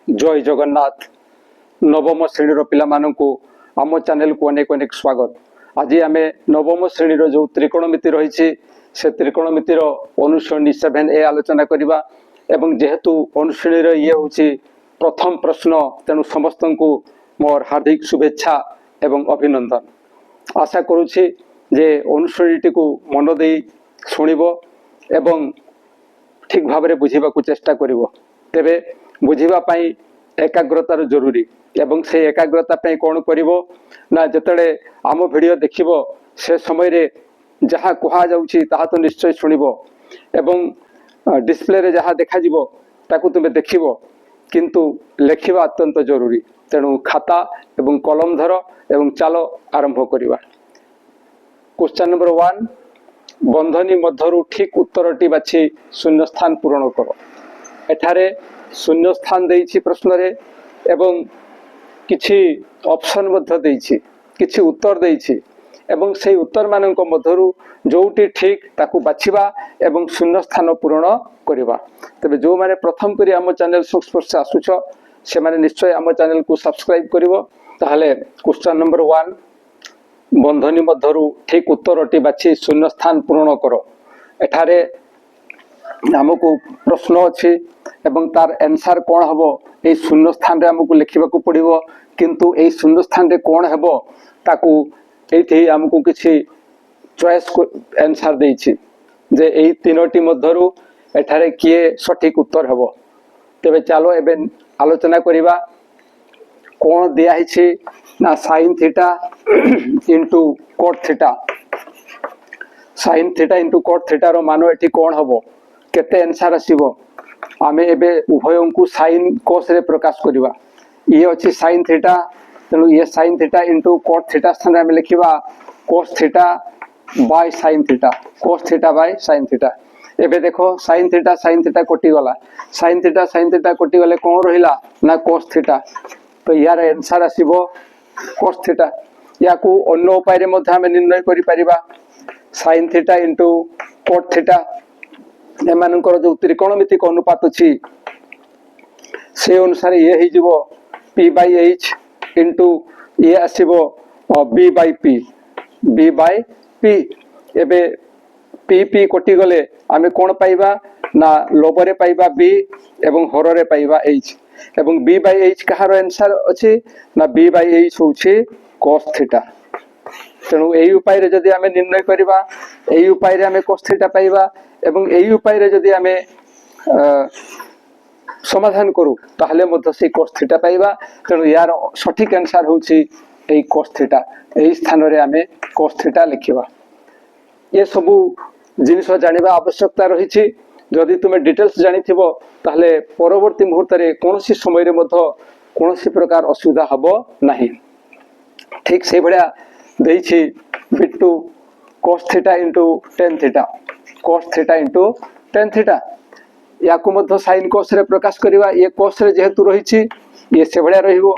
जय जगन्नाथ नवम श्रेणी पिला आम चैनल को अनेक अनेक स्वागत। आज आम नवम श्रेणी जो त्रिकोणमिति रही से त्रिकोणमितिर अनुश्रेणी 7A आलोचना करवा। जेहेतु अनुश्रेणी ये हूँ प्रथम प्रश्न तेणु समस्त को मोर हार्दिक शुभेच्छा एवं अभिनंदन। आशा करुछि जे अनुश्रेणी को मन दे शुणिब एवं ठीक भाव में बुझा चेष्टा करिवो। तेबे बुझिबा पाई एकाग्रतार जरूरी एवं से एकाग्रता पाई कौन करिवो ना जतले आम वीडियो देखिबो से समय रे जहाँ कहा जाउछि ताहा तो निश्चय शुणिबो एवं डिस्प्ले रे जहाँ देखा जिवो ताकू तुमे देखिबो किंतु लेखिबा अत्यंत जरूरी। तेणु खाता एवं कलम धर एवं चलो आरंभ करिवा। क्वेश्चन नंबर 1 बंधनी मध्यरु ठीक उत्तरटी बाछि शून्य स्थान पूरण करो। एठारे शून्य स्थान देइछि प्रश्न रे एवं किछि ऑप्शन मध्य देइछि, किछि उत्तर देइछि एवं से उत्तर मानक मध्यरु जोटी ठीक ताकू बाछिबा एवं शून्य स्थान पूरण करिबा। तबे जो माने प्रथम करी हम चैनल संस्पर्श आसुछ से माने निश्चय हम चैनल को सब्सक्राइब करिवो। ताहले क्वेश्चन नंबर 1 बंधनी मध्यरु ठीक उत्तरटी बाछि शून्य स्थान पूर्ण करो। एठारे हमको प्रश्न अच्छी एवं तार आंसर कौन हम ये शून्य स्थान रे हमको लिखा पड़ो किंतु ये शून्य स्थान रे कौन हम ताकू ये हमको किसी चॉइस आंसर देछि जे यही तीनोटी मध्यरु एठारे किए सठिक उत्तर हम। तेबे चलो एबे आलोचना करिबा। कौन दिया है ना sine theta into cot theta. Sine theta into cot theta रो मान एठी कौन हम केते आंसर आसीबो आमे एबे उभय को साइन कोस रे प्रकाश करिबा। ये अछि साइन थीटा तेणु ये sine theta into cot theta स्थान रे लिखिबा cos theta by sine theta, cos theta by sine theta. एबे देखो साइन थीटा कटि गला, साइन थीटा कटि गले कौन रहिला ना कोस थीटा। तो यार आंसर आसीबो कोस थीटा। या को अन्य उपाय रे मध्ये हम निर्णय करि परिबा sine theta into cot theta एमानकर जो त्रिकोणमितिक अनुपात अछि से अनुसार ये ही जीवो p बाय h इंटू ये आसीबो b बाय p। एबे p कटि गले आमे कोन पाइबा ना लोबरे पाइबा b एवं हररे पाइबा h एवं b बाय h कहार आंसर अछि ना b बाय h होछि cos थीटा। तेणु यही उपाय रे जदि आमे निर्णय करिबा यही उपाय रे आमे cos थीटा पाइबा एवं यही उपाय रे जदि आमे समाधान करू ताहले मध्य से cos थीटा पाइबा। तेणु यार सठिक आंसर होछि एही cos थीटा। एही स्थान रे आमे cos थीटा लिखिबा। ये सबु जिनिस जानिबा आवश्यकता रहिछि। जदि तुमे डिटेल्स जानिथिबो ताहले परवर्ती मुहूर्त रे कोनोसी समय रे मध्य कोनोसी प्रकार असुविधा हबो नाही। ठीक से भलिया देइछि बिट्टू cos theta into tan theta, cos theta into tan theta. या को मध्य sin cos रे प्रकाश करिवा। ये cos रे जेहेतु रहिछि ये से भलिया रहिबो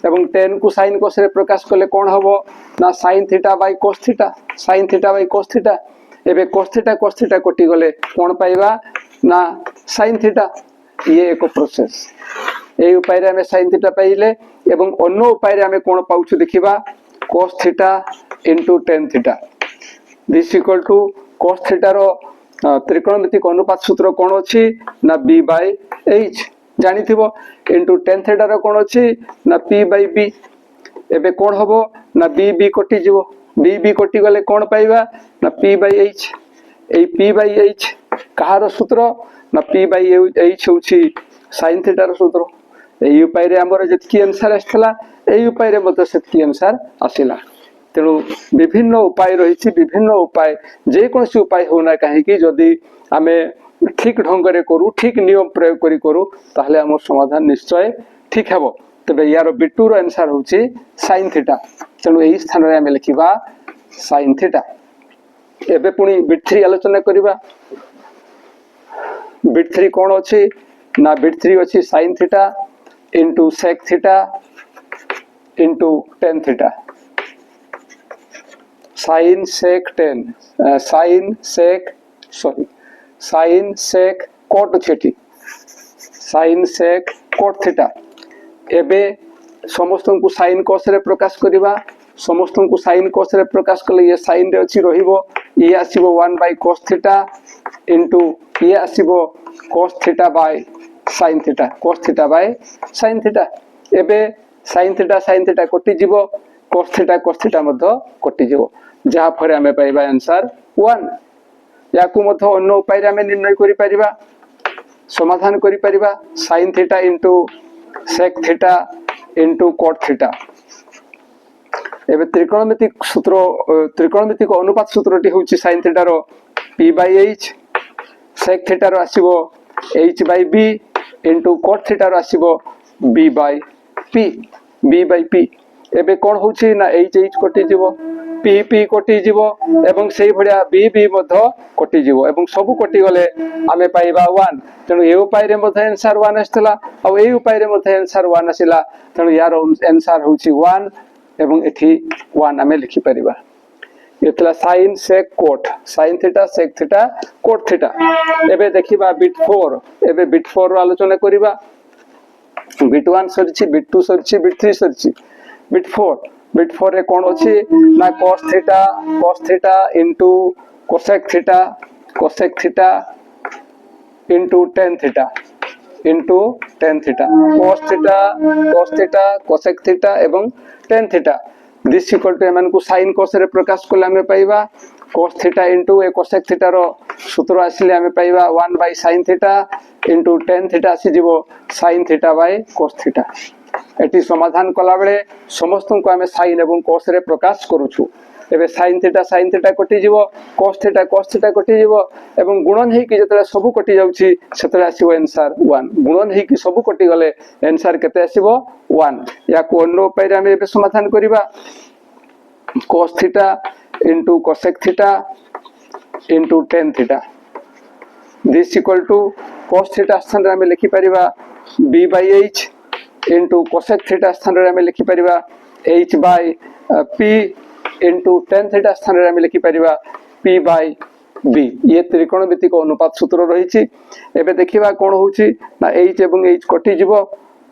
एवं tan को sin cos रे प्रकाश कले कोन हबो ना sin theta by cos theta, sin theta by cos theta. एबे cos थीटा कटि गले कोन पाइबा ना sin थीटा। ये एक प्रोसेस। ए उपाय रे हमें sin थीटा पाइले एवं अन्य उपाय रे हमें कोन पाउछु देखिबा cos theta into tan theta this equal to cos theta रो त्रिकोणमितिक अनुपात सूत्र कोन अछि ना b बाय h जानिथिबो इंटू tan थीटा रो कोन अछि ना p बाय b। एबे कोन हबो ना b कटि जिवो, b कटि गले कोन पाइबा ना p बाय h। ए p बाय h कहार सूत्र ना p बाय h होछि sin थीटा रो सूत्र। एही उपाय रे हमर जतकी आंसर आछला एही उपाय रे मते सेतकी आंसर आसिला। तेणु विभिन्न उपाय रही, विभिन्न उपाय जेकोसी उपाय होना कहीं जदि आमे ठीक ढंग रे करू, ठीक नियम प्रयोग करी करू ताहले हमर समाधान निश्चय ठीक हेबो। तबे यार बिट्टू रो आंसर होछि sin थीटा। तेणु एही स्थान रे आमे लिखिबा sin थीटा। एबे पुनी बिट 3 आलोचना करिबा। बिट 3 कोन अछि ना बिट 3 अछि sin theta into sec theta into tan theta. sin sec tan sin sec cot theta sin sec cot theta एबे समस्त को साइन कॉस रे प्रकाश करबा समस्त को साइन कॉस रे प्रकाश कले ये साइन रे अछि रहिबो ये आसीबो 1 बाय cos थीटा इनटू ये आसीबो cos theta by sin theta cos theta by sin theta एबे sin थीटा कटि जीवो cos थीटा मध्य कटि जीवो जहा फरे हमें पाइबा आंसर 1 याकू मध्य अन्य उपाय रे हमें निर्णय करि परिबा समाधान करि परिबा sin theta into sec theta into cot theta एबे त्रिकोणमितिक सूत्र त्रिकोणमितिक अनुपात सूत्रटी होची sin थीटा रो p by h sec theta रो आसीबो h by b into cot theta रो आसीबो b by p एबे कोन होची ना h कटि जीवो p कटि जीवो एवं सेही भडिया b मध्य कटि जीवो एवं सब कटि गले आमे पाइबा 1 तनु ए उपाय रे मध्य आंसर 1 आस्तला आ ए उपाय रे मध्य आंसर 1 आसिला तनु यार आंसर होची 1 एवं एठी 1 आमे लिखि परिबा एतला sin sec cot sin theta sec theta cot theta एबे देखिबा बिट 4 एबे बिट 4 रो आलोचना करिबा बिट 1 सरछि बिट 2 सरछि बिट 3 सरछि बिट 4 रे कोन अछि ना cos theta into cosec theta into tan theta cos theta cosec theta एवं tan theta this equal to एमन को sin cos रे प्रकाश कोला हमें पाइबा cos थीटा इनटू ए cosec थीटा रो सूत्र आसिले हमें पाइबा 1 by sin theta into tan theta आसी जीवो sin theta by cos theta एटी समाधान कला बेले समस्त को हमें sin एवं cos रे प्रकाश करूछु एबे sin थीटा कटि जीवो cos थीटा कटि जीवो एवं गुणन हे कि जतले सब कटि जाउछि सेतले आसीबो आंसर 1 गुणन हे कि सब कटि गले आंसर केते आसीबो 1 या को अन्य उपाय रे हमें एबे समाधान करिबा cos theta into cosec theta into tan theta this equal to cos theta स्थान रे हमें लिखि परिबा b by h into cosec theta स्थान रे हमें लिखि परिबा h by p into tan theta स्थान रे हमें लिखि परिबा p by b ये त्रिकोणमितिक अनुपात सूत्र रहिछि एबे देखिबा कोन होछि ना h एवं h कटि जीवो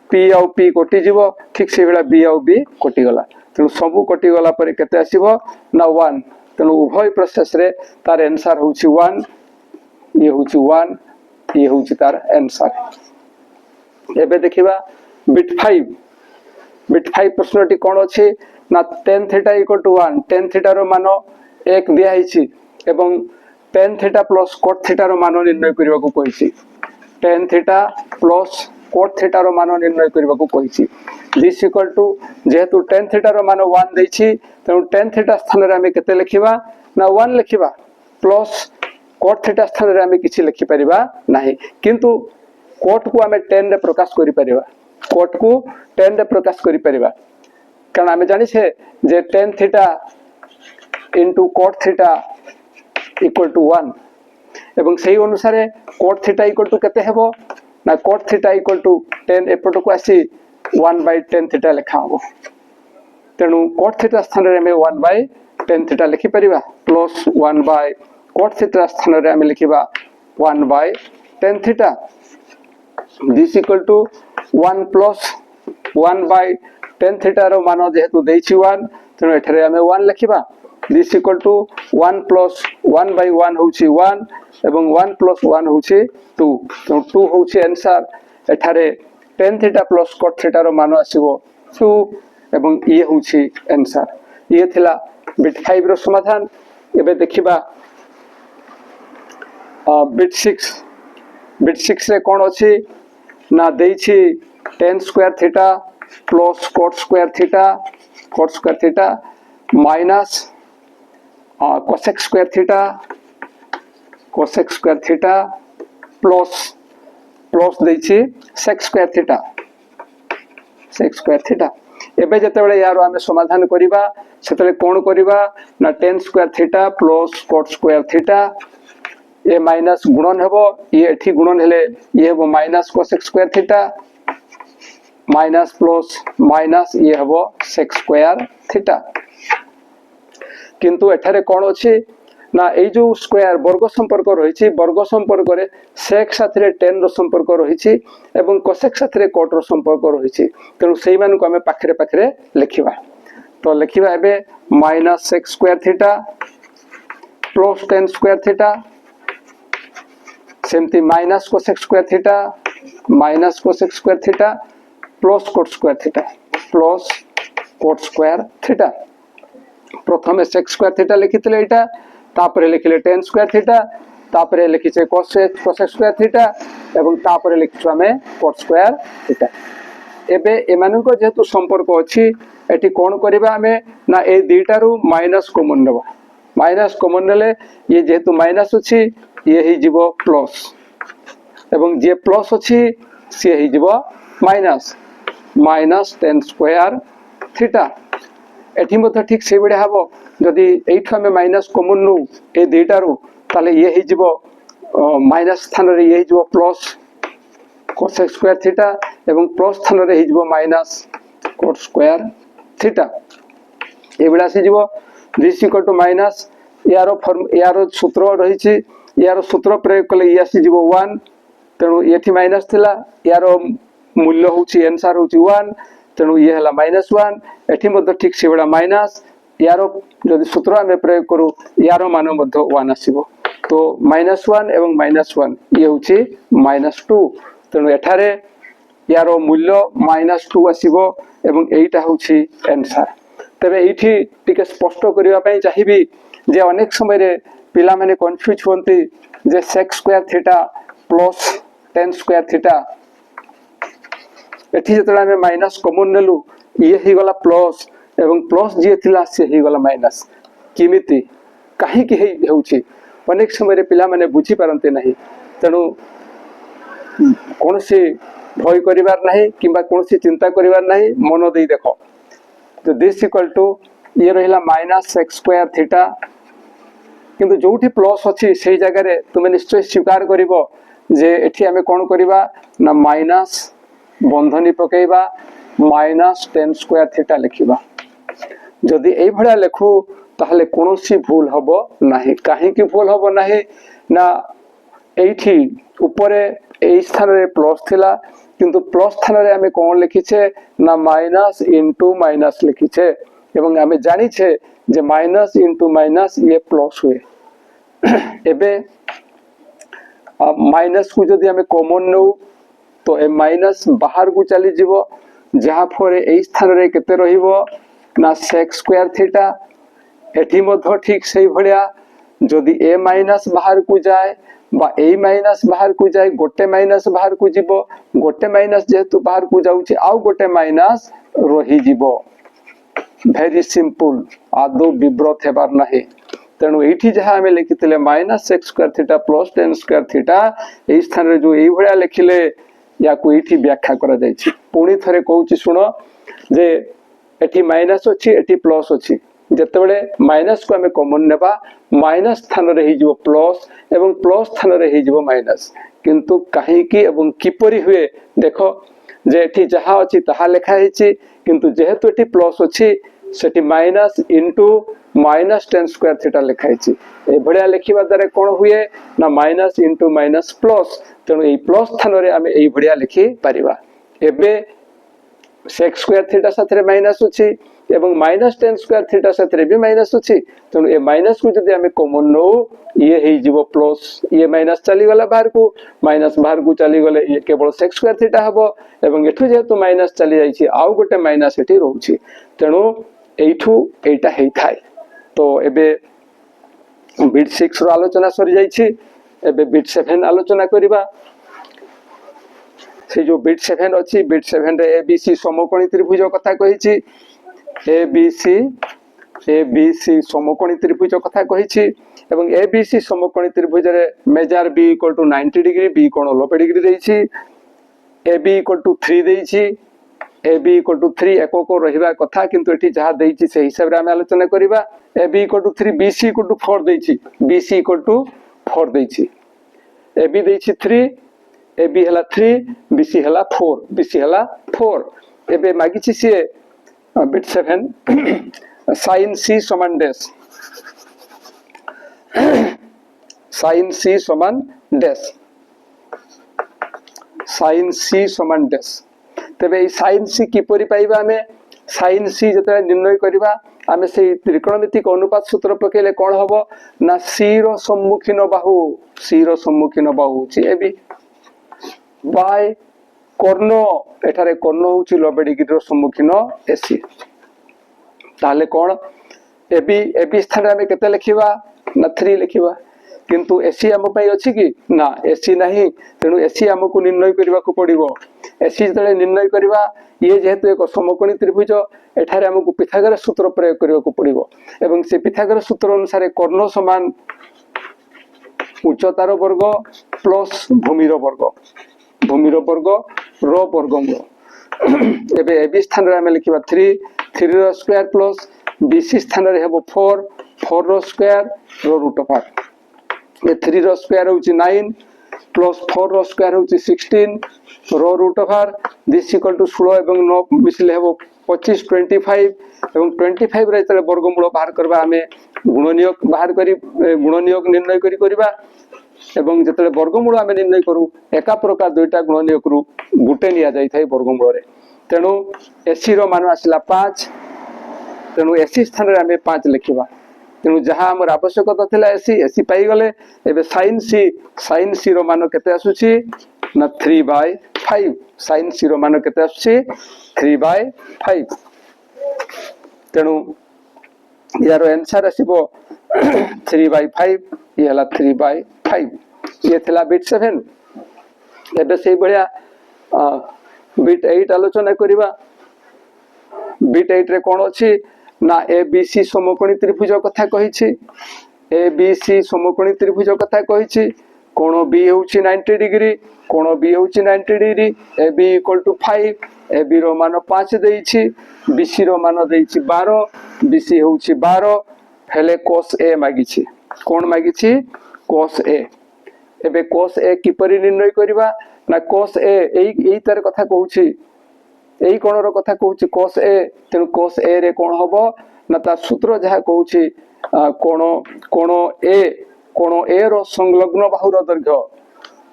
p आ p कटि जीवो ठीक से बेला b आ b कटि गला तनु सब कटि गला पर केते आसीबो ना 1 तनु उभय प्रोसेस रे तार आंसर होछि 1 ये होछि 1 ये होछि तार आंसर एबे देखिबा बिट 5 प्रश्नटी कोन अछि ना tan theta equal to 1 tan theta रो मान 1 दिया हिछि एवं tan theta plus cot theta रो मान निर्णय करबा को कहिछि tan theta plus cot theta रो मान निर्णय करबा को कहिछि दिस इक्वल टू जेहेतु tan थीटा रो मान 1 दैछि तनु tan थीटा स्थान रे हमें केते लिखिबा ना 1 लिखिबा प्लस cot थीटा स्थान रे हमें किछि लिखि परिबा नाही किंतु cot को हमें tan रे प्रकाश करि परिबा cot को tan रे प्रकाश करि परिबा कारण हमें जानि छे जे tan theta into cot theta equal to 1 एवं सही अनुसार cot थीटा इक्वल टू केते हेबो ना cot theta equal to tan एपट को आसी 1 बाय tan थीटा लिखा हो तेनु cot थीटा स्थान रे हमें 1 बाय tan थीटा लिखि परिबा प्लस 1 बाय cot थीटा स्थान रे हमें लिखिबा 1 by tan theta this equal to 1 plus 1 by tan theta रो मान जेहेतु देछि 1 तेनु एठरे हमें 1 लिखिबा this equal to 1 plus 1 by 1 होछि 1 एवं 1 प्लस 1 होछि 2 तो 2 होछि आंसर एठारे tan theta plus cot theta रो मान आसीबो 2 एवं ये होछि आंसर ये थिला बिट 5 रो समाधान एबे देखिबा बिट 6 रे कोन अछि ना देछि tan square theta plus cot square theta minus cosec square theta plus देछि sec स्क्वायर थीटा एबे जते बेले यार हमें समाधान करिबा सेतले कोन करिबा ना tan square theta plus cot square theta ये माइनस गुणन हेबो ये एठी गुणन हेले ये हेबो minus cosec square theta minus plus minus ये हेबो sec स्क्वायर थीटा किंतु एठारे कोन अछि না এই যে স্কোয়ার বর্গ সম্পর্ক রয়েছে বর্গ সম্পর্করে সেক সাথে টেন র সম্পর্ক রয়েছে এবং কোসেক সাথে কট র সম্পর্ক রয়েছে তেণু সেই মানুষ আমি পাখে পাখে লিখিবা তো লিখিবা এবে minus sec square theta plus tan square theta सेमती minus cosec square theta minus cosec square theta plus cot square theta प्रथम सेक स्क्वायर थीटा लिखिथिले एटा तापरे लिखिले टेन स्क्वायर थीटा तापरे लिखिछे कोसेक स्क्वायर थीटा एवं तापरे लिखिछु आमे कोट स्क्वायर थीटा एबे एमानको जेतु संपर्क अछि एटी कोन करिबा आमे ना ए दुईटारू माइनस कॉमन नेबा माइनस कॉमन नेले ये जेतु माइनस अछि ये ही जीवो प्लस एवं जे प्लस अछि से ही जीवो minus minus tan square theta एठी मते ठीक से बडे हबो जदी एठु हमें माइनस कॉमन नु ए दुईटारू ताले ये ही जीवो माइनस स्थान रे ये ही जीवो प्लस कोसेक स्क्वायर थीटा एवं प्लस स्थान रे ही जीवो माइनस कोट स्क्वायर थीटा ए बडा से जीवो दिस इक्वल टू माइनस यारो सूत्र रही यार सूत्र प्रयोग कले ये आसी जीवो 1 तेणु ये माइनस थिला यार मूल्य होची आंसर होची 1 तेणु ये हला -1 एठी मध्य ठीक से बडा माइनस यार जदि सूत्र हमें प्रयोग करू यार मान मध्य 1 आसीबो तो -1 एवं -1 ये होची -2 तेणु एठारे यार मूल्य -2 आसीबो एवं एटा होची आंसर तबे एठी टिके स्पष्ट करिवा पई चाहिबी जे अनेक समय रे पिला माने कंफ्यूज होंती जे sec square theta plus tan square theta एठी जतला में माइनस कॉमन नेलु ये ही गला प्लस एवं प्लस जे थिला से ही गला माइनस किमिति काहे कि हे होउची अनेक समय रे पिला माने बुझी पारंते नहीं तेनु कोनसी भय करिवार नहीं किबा कोनसी चिंता करिवार नहीं मन देई देखो तो दिस इक्वल टू ये रहिला माइनस सेक स्क्वायर थीटा किंतु जोठी प्लस अछि सेही जगह रे तुमे निश्चय स्वीकार करिवो जे एठी हमें कोन करिबा ना माइनस बंधनी पकेइबा माइनस टेन स्क्वायर थीटा लिखिबा जदि एई भळा लेखु ताहले कोनोसी भूल हबो नाही काहे कि भूल हबो नाही ना एठी ऊपरे एई स्थान रे प्लस थिला किंतु प्लस स्थान रे हमें कोन लिखिछे ना माइनस इनटू माइनस लिखिछे एवं हमें जानी छे जे माइनस इंटू माइनस ये प्लस हुए एबे माइनस को जदि हमें कॉमन नौ तो ए माइनस बाहर को चली जीवो जहा फरे ए स्थान रे केते रहिबो ना सेक स्क्वायर थीटा एठी मध्य ठीक सही भड़िया जदि ए माइनस बाहर को जाए बा ए माइनस बाहर को जाए गोटे माइनस बाहर को जीवो गोटे माइनस जेतु बाहर को जाउची आउ गोटे माइनस रही जीवो वेरी सिंपल आदो विब्रत हेबार नाही तेणु एठी जहा हमें लिखिथिले minus sec square theta plus tan square theta ए स्थान रे जो एई भळा लिखिले या को एठी व्याख्या करा जायछि पुणी थरे कहूची सुनो जे एठी माइनस अछि एठी प्लस अछि जेतेबेले माइनस को हमें कॉमन नेबा माइनस स्थान रे ही जो प्लस एवं प्लस स्थान रे ही जो माइनस किंतु काहे की एवं किपरि हुए देखो जे एठी जहा अछि ताहा लिखा हेछि किंतु जेहेतु एठी प्लस अछि सेठी minus into minus tan square theta लिखा हेछि ए भड़िया लिखिबा द्वारा कोन हुए ना माइनस इनटू माइनस प्लस तेणु ए प्लस स्थान रे हमें ए भड़िया लिखि परिबा एबे सेक स्क्वायर थीटा साथरे माइनस अछि एवं माइनस टेन स्क्वायर थीटा साथरे भी माइनस अछि तेणु ए माइनस को जदि हमें कॉमन नो ये ही जीवो प्लस ये माइनस चली गला बाहर को माइनस बाहर को चली गले ये केवल सेक स्क्वायर थीटा हबो एवं एठु जेतु माइनस चली जाइछि आउ गोटे माइनस एठी रहउछि तेणु एठु एटा हेइ थाय तो एबे बिट 6 रो आलोचना सरी जाइछि एबे बिट 7 आलोचना करिबा से जो बिट 7 अछि बिट 7 रे एबीसी समकोणी त्रिभुज कथा कहिछि एबीसी समकोणी त्रिभुज कथा कहिछि एवं एबीसी समकोणी त्रिभुज रे measure B equal to 90 degree B कोण 90 डिग्री देछि एबी इक्वल टू 3 देछि एबी इक्वल टू 3 एको को रहिबा कथा किंतु एठी जहा देछि से हिसाब रे हम आलोचना करिबा AB equal to 3 BC equal to 4 देछि बीसी इक्वल टू 4 देछि एबी देछि 3 एबी हला 3 बीसी हला 4 बीसी हला 4 एबे मागिछि से बिट 7 sin c समान डैश sin c समान डैश sin c समान डैश तेबे ई sin c किपरि पाइबा हमें sin c जते निर्णय करबा आमे से त्रिकोणमितिक अनुपात सूत्र पकेले कोन हबो ना c रो सम्मुखीन बाहु छि एबी बाय कर्ण एठारे कर्ण होछि 90 डिग्री रो सम्मुखीन एसी ताले कोन एबी स्थान रे हमें केते लिखिबा ना 3 लिखिबा किंतु एसी हम पई अछि कि ना एसी नहीं तेनु एसी हमकु निर्णय करबा को पड़िबो एसी जतले निर्णय करबा ये जेहेतु एक समकोणी त्रिभुज एठारे हमकु पिथागोरस सूत्र प्रयोग करबा को पड़िबो एवं से पिथागोरस सूत्र अनुसार कर्ण समान उच्चतार वर्ग प्लस भूमिर वर्ग रो वर्गमूल एबे एबी स्थान रे हम लिखिबा 3 रो स्क्वायर प्लस बीसी स्थान रे हेबो 4 रो स्क्वायर रो रूट ऑफ ये 3 रो स्क्वायर होची 9 प्लस 4 रो स्क्वायर होची 16 रो root of this equal to 16 एवं 9 मिसले हेबो 25 25 एवं 25 रे तले वर्गमूल बाहर करबा हमें गुणनियोग बाहर करी गुणनियोग निर्णय करी करबा एवं जतले वर्गमूल हमें निर्णय करू एका प्रकार दुईटा गुणनियोग रु गुटे निया जाई थाई वर्गमूल रे तेनु एसी रो मान आसिला 5 तेनु एसी स्थान रे हमें 5 लिखिबा तेनु जहां हमर आवश्यकता थिला एसी पाई गले एबे sin c रो मान केते आसुची ना 3/5 sin c रो मान केते आसुची 3/5 तेनु यार आंसर आसीबो 3/5 ये हला 3/5 ये थिला बिट 7 एबे सेही बढिया बिट 8 आलोचना करिबा बिट 8 रे कोन अछि ना एबीसी समकोणी त्रिभुज कथा कहिछि एबीसी समकोणी त्रिभुज कथा कहिछि कोण बी होछि 90 डिग्री कोण बी होछि 90 degree AB equal to 5 AB रो मान 5 देइछि बीसी रो मान देइछि 12 बीसी होछि 12 हेले cos a मागिछि cone मागिछि cos a एबे cos a किपरि निर्णय करबा ना cos a एई तार कथा कहूछि एई कोण रो कथा कहूछि cos a तेनु cos a रे कोन हबो ना ता सूत्र जहा कहूछि कोण a रो संलग्न बाहुर दैर्घ्य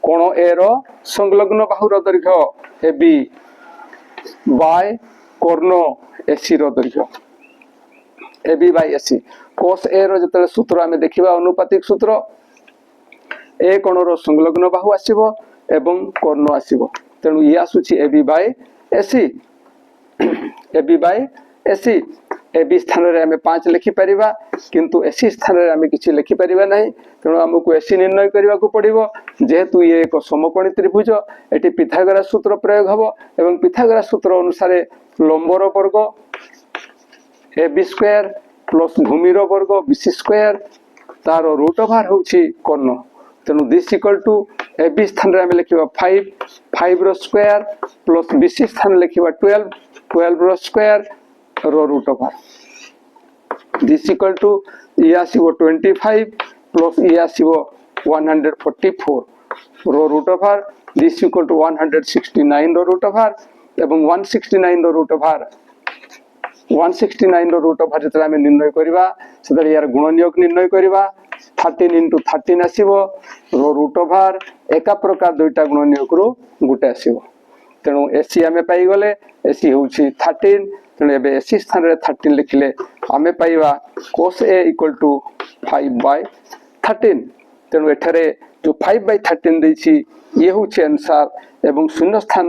कोण a रो संलग्न बाहुर दैर्घ्य ab बाय कर्ण ac रो दैर्घ्य ab by ac cos a रो जतले सूत्र हमें देखिबा अनुपातिक सूत्र a कोण रो संलग्न बाहु आसीबो एवं कर्ण आसीबो तेनु ये आसुछि ab by ac ab by ac ab स्थान रे हमें 5 लिखि परिबा किंतु ac स्थान रे हमें किछि लिखि परिबा नाही तेनु हमकु ac निर्णय करबा को पड़िबो जेहेतु ये एक समकोणी त्रिभुज एटी पिथागोरस सूत्र प्रयोग हबो एवं पिथागोरस सूत्र अनुसार लंबर वर्ग ab स्क्वायर प्लस भूमिर वर्ग bc स्क्वायर तार रूट ओवर होछि कर्ण तेनु दिस इक्वल टू ab स्थान रे हम लिखिबा 5 रो स्क्वायर प्लस bc स्थान लिखिबा 12 रो स्क्वायर रो root over this equal to ये आसीबो 25 प्लस ये आसीबो 144 रो root over this equal to 169 रो रूट ओवर एवं 169 रो रूट ओवर 169 रो रूट ओवर जतरा हम निर्णय करबा सेतरे यार गुणनियोग निर्णय करबा 13 into 13 आसीबो रो रूट ओवर एका प्रकार दुईटा गुणनियोग रो गुटे आसीबो तेनु एसी हमें पाई गले एसी होछि 13 तेनु एबे एसी स्थान रे 13 लिखिले हमें पाइबा cos a इक्वल टू 5/13 तेनु एठारे जो 5/13 दैछि ये होछि आंसर एवं शून्य स्थान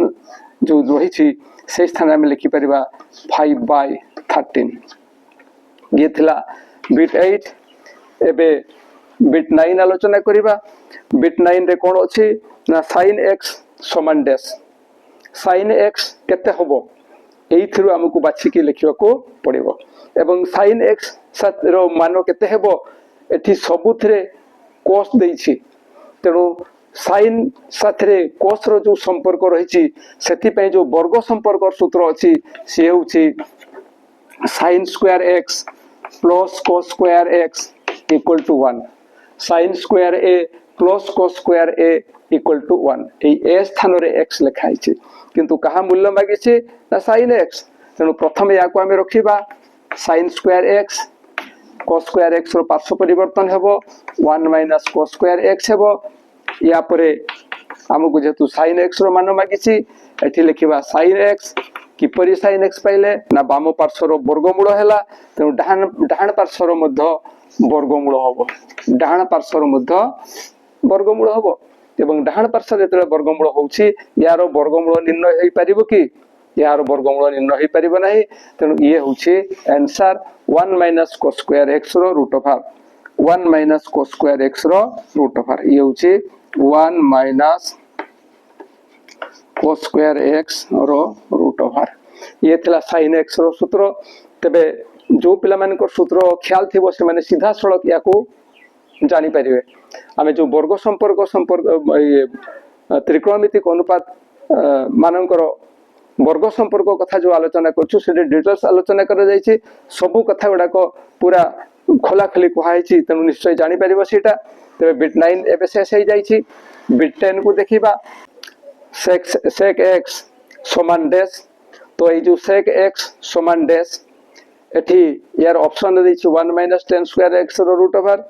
जो रहिछि से स्थान हमें लिखि परिबा 5/13 ये थिला बिट 8 एबे बिट 9 आलोचना करिबा बिट 9 रे कोन अछि ना sin x समान डैश sin x केते होबो एई थ्रु हमकु बाछि के लिखिबा को पड़िबो एवं sin x रो मान केते हेबो एठी सबुथरे cos देइछि तेनु sin साथरे cos रो जो संपर्क रहिछि सेति पय जो वर्ग संपर्क सूत्र अछि से होछि sin square x plus cos square x equal to 1 sin square a plus cos square a equal to 1 ए a स्थान रे x लिखाइ छै किंतु कहा मूल्य मागी छै ना sin x तेनु प्रथम या को हमें रखिबा sin square x cos square x रो पार्श्व परिवर्तन हेबो 1 माइनस cos स्क्वायर x हेबो या परे हमकु जेतु sin x रो मान मागिछि एठी लिखिबा sin x किपरि sin x पाइले ना बाम पार्श्व रो वर्गमूल हैला तेनु डाहाण पार्श्व रो मध्य वर्गमूल हबो डाहाण पार्श्व रो मध्य वर्गमूल हबो एवं डाहाण पार्श्व जेतले वर्गमूल होउछि यार वर्गमूल निर्णय हेइ परिबो कि यार वर्गमूल निर्णय हेइ परिबो नाही तेनु ये होउछि answer 1 minus cos square x रो root over 1 minus cos square x रो रूट ओवर ये होउछि 1 माइनस cos स्क्वायर x रो रूट ओवर ये थिला sin x रो सूत्र तबे जो पिला मान को सूत्र ख्याल थिबो से माने सीधा सड़क याको जानि परिबे आमे जो वर्ग संपर्क त्रिकोणमितिक अनुपात मानकर वर्ग संपर्क कथा जो आलोचना करछु से डिटेल्स आलोचना कर जायछि सब कथा गुडा को पूरा खोला खली कहैछि तनु निश्चय जानि परिबो सेटा तबे बिट 9 एबे शेष हे जायछि बिट 10 को देखिबा sec x समान डैश तो ए जो sec x समान डैश एठी यार ऑप्शन देछि 1 माइनस 10 स्क्वायर x रो root over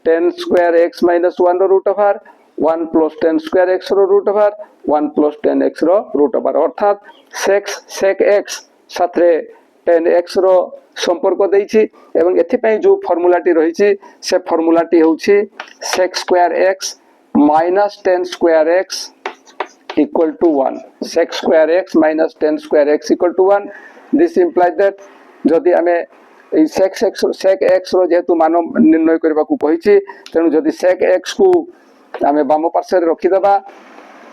10 square x minus 1 रो root over 1 plus 10 square x रो रूट ओवर 1 प्लस 10x रो रूट ओवर अर्थात sec x साथरे 10x रो संपर्क देछि एवं एथि पय जो फार्मूलाटी रहिछि से फार्मूलाटी होछि sec square x minus 10 square x equal to 1 sec square x minus 10 square x equal to 1 this implies that जदि आमे sec x रो जेतु मान निर्णय करबा को कहिछि तेनु जदि sec x को आमे बाम पार्श्व रे रखि दबा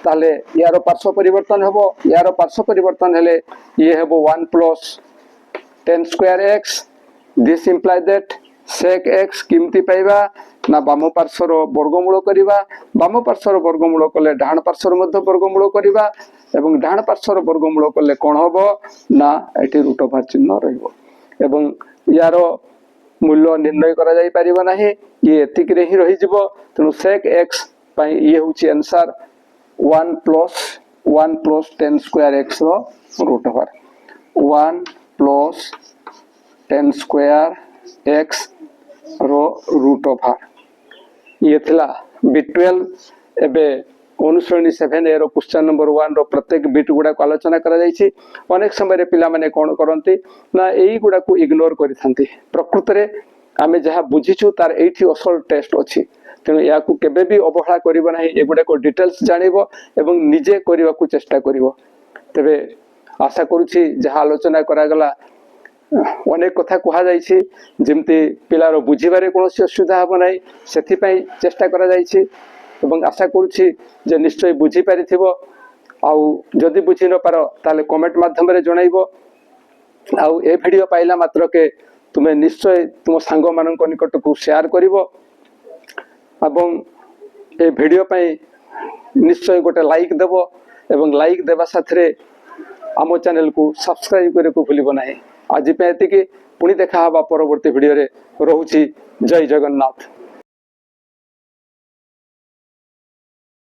ताले यारो पार्श्व परिवर्तन हेबो यारो पार्श्व परिवर्तन हेले ये हेबो 1 plus 10 square x this implies that sec x किमती पाइबा ना बाम पार्श्व रो वर्गमूल करिबा बाम पार्श्व रो वर्गमूल कले डाहाण पार्श्व रो मध्य वर्गमूल करिबा एवं डाहाण पार्श्व रो वर्गमूल कले कोन होबो ना एठी रूट ओवर चिन्ह रहइबो एवं यारो मूल्य निर्णय करा जाई परिबो नाही ये एतिक रे ही रहि जिवो तनु sec x पई ये होची आंसर 1 प्लस 10 स्क्वायर x रो root over 1 plus 10 square x रो रूट ओवर ये थिला बिट 12 एबे अनुसरणी 7 ए रो क्वेश्चन नंबर 1 रो प्रत्येक बिट गुडा को आलोचना करा जायछि अनेक समय रे पिला माने कोन करंती ना एई गुडा को इग्नोर करि थांती प्रकृत रे आमे जहा बुझिछु तार एठी असल टेस्ट अछि तेनु या को केबे भी अवहेला करिवो नाही एगुडा को डिटेल्स जानिबो एवं निजे करिवा को चेष्टा करिवो तबे आशा करूछि जहा आलोचना करा गला अनेक कथा कहा जायछि जेमति पिलारो बुझिबारे कोनोसी असुविधा हबो नाही सेथि पई चेष्टा करा जायछि एवं आशा करूछि जे निश्चय बुझी पारिथिबो आउ जदि बुझी न पारो ताले कमेंट माध्यम रे जणाइबो आउ ए वीडियो पाइला मात्र के तुमे निश्चय तुम सांग मानक निकट को शेयर करिवो एवं ए वीडियो पई निश्चय गोटे लाइक देबो एवं लाइक देबा साथरे आमो चैनल को सब्सक्राइब करे को भूलिबो नाही आज पे एतिकी पुणी देखा हवा परवर्ती वीडियो रे रहूची जय जगन्नाथ।